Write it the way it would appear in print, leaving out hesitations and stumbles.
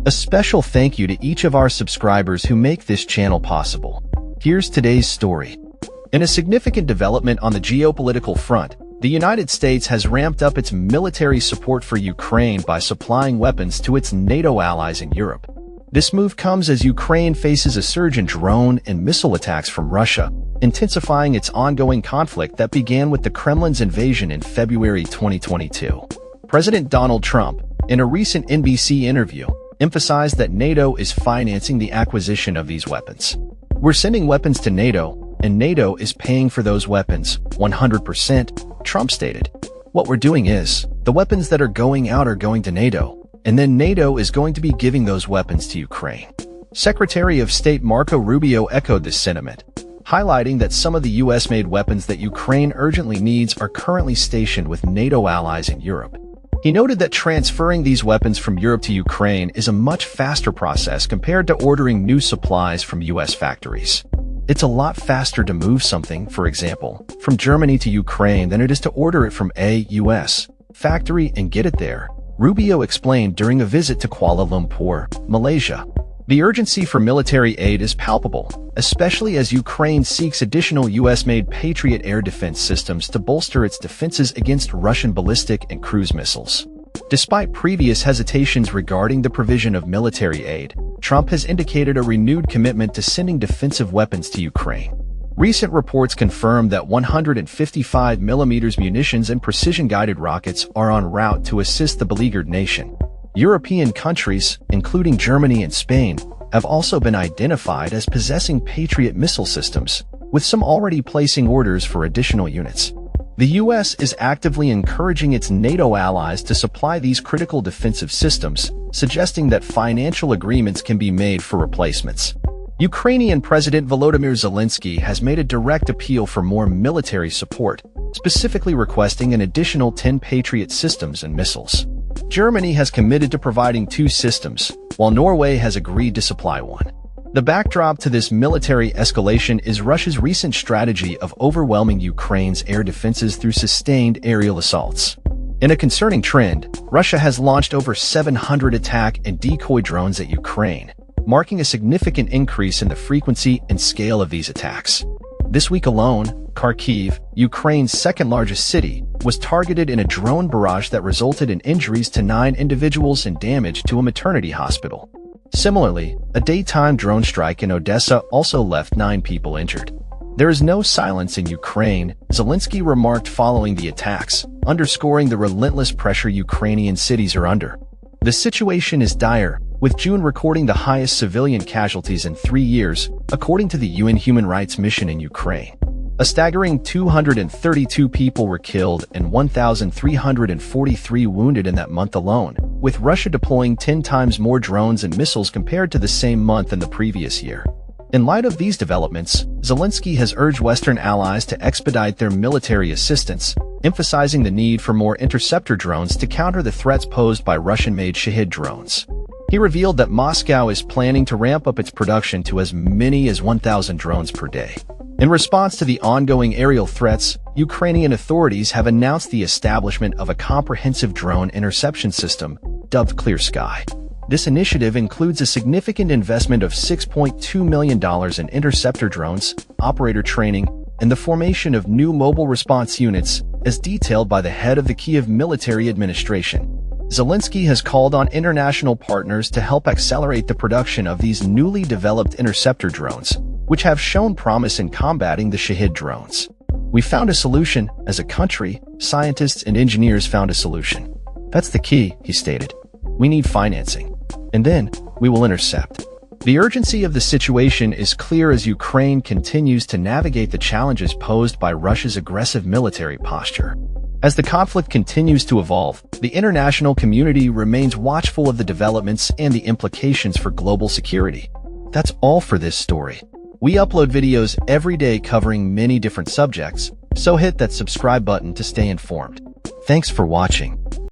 A special thank you to each of our subscribers who make this channel possible. Here's today's story. In a significant development on the geopolitical front, the United States has ramped up its military support for Ukraine by supplying weapons to its NATO allies in Europe. This move comes as Ukraine faces a surge in drone and missile attacks from Russia, intensifying its ongoing conflict that began with the Kremlin's invasion in February 2022. President Donald Trump, in a recent NBC interview, emphasized that NATO is financing the acquisition of these weapons. "We're sending weapons to NATO, and NATO is paying for those weapons, 100%, Trump stated. "What we're doing is, the weapons that are going out are going to NATO, and then NATO is going to be giving those weapons to Ukraine." Secretary of State Marco Rubio echoed this sentiment, highlighting that some of the US-made weapons that Ukraine urgently needs are currently stationed with NATO allies in Europe. He noted that transferring these weapons from Europe to Ukraine is a much faster process compared to ordering new supplies from US factories. "It's a lot faster to move something, for example, from Germany to Ukraine than it is to order it from a US factory and get it there," Rubio explained during a visit to Kuala Lumpur, Malaysia. The urgency for military aid is palpable, especially as Ukraine seeks additional US-made Patriot air defense systems to bolster its defenses against Russian ballistic and cruise missiles. Despite previous hesitations regarding the provision of military aid, Trump has indicated a renewed commitment to sending defensive weapons to Ukraine. Recent reports confirm that 155mm munitions and precision-guided rockets are en route to assist the beleaguered nation. European countries, including Germany and Spain, have also been identified as possessing Patriot missile systems, with some already placing orders for additional units. The US is actively encouraging its NATO allies to supply these critical defensive systems, suggesting that financial agreements can be made for replacements. Ukrainian President Volodymyr Zelensky has made a direct appeal for more military support, specifically requesting an additional 10 Patriot systems and missiles. Germany has committed to providing 2 systems, while Norway has agreed to supply 1. The backdrop to this military escalation is Russia's recent strategy of overwhelming Ukraine's air defenses through sustained aerial assaults. In a concerning trend, Russia has launched over 700 attack and decoy drones at Ukraine, marking a significant increase in the frequency and scale of these attacks. This week alone, Kharkiv, Ukraine's second-largest city, was targeted in a drone barrage that resulted in injuries to 9 individuals and damage to a maternity hospital. Similarly, a daytime drone strike in Odessa also left 9 people injured. "There is no silence in Ukraine," Zelensky remarked following the attacks, underscoring the relentless pressure Ukrainian cities are under. "The situation is dire, with June recording the highest civilian casualties in 3 years, according to the UN Human Rights Mission in Ukraine. A staggering 232 people were killed and 1,343 wounded in that month alone, with Russia deploying 10 times more drones and missiles compared to the same month in the previous year." In light of these developments, Zelensky has urged Western allies to expedite their military assistance, emphasizing the need for more interceptor drones to counter the threats posed by Russian-made Shahid drones. He revealed that Moscow is planning to ramp up its production to as many as 1,000 drones per day. In response to the ongoing aerial threats, Ukrainian authorities have announced the establishment of a comprehensive drone interception system, dubbed Clear Sky. This initiative includes a significant investment of $6.2 million in interceptor drones, operator training, and the formation of new mobile response units, as detailed by the head of the Kyiv military administration. Zelensky has called on international partners to help accelerate the production of these newly developed interceptor drones, which have shown promise in combating the Shahid drones. "We found a solution. As a country, scientists and engineers found a solution. That's the key," he stated. "We need financing. And then, we will intercept." The urgency of the situation is clear as Ukraine continues to navigate the challenges posed by Russia's aggressive military posture. As the conflict continues to evolve, the international community remains watchful of the developments and the implications for global security. That's all for this story. We upload videos every day covering many different subjects, so hit that subscribe button to stay informed. Thanks for watching.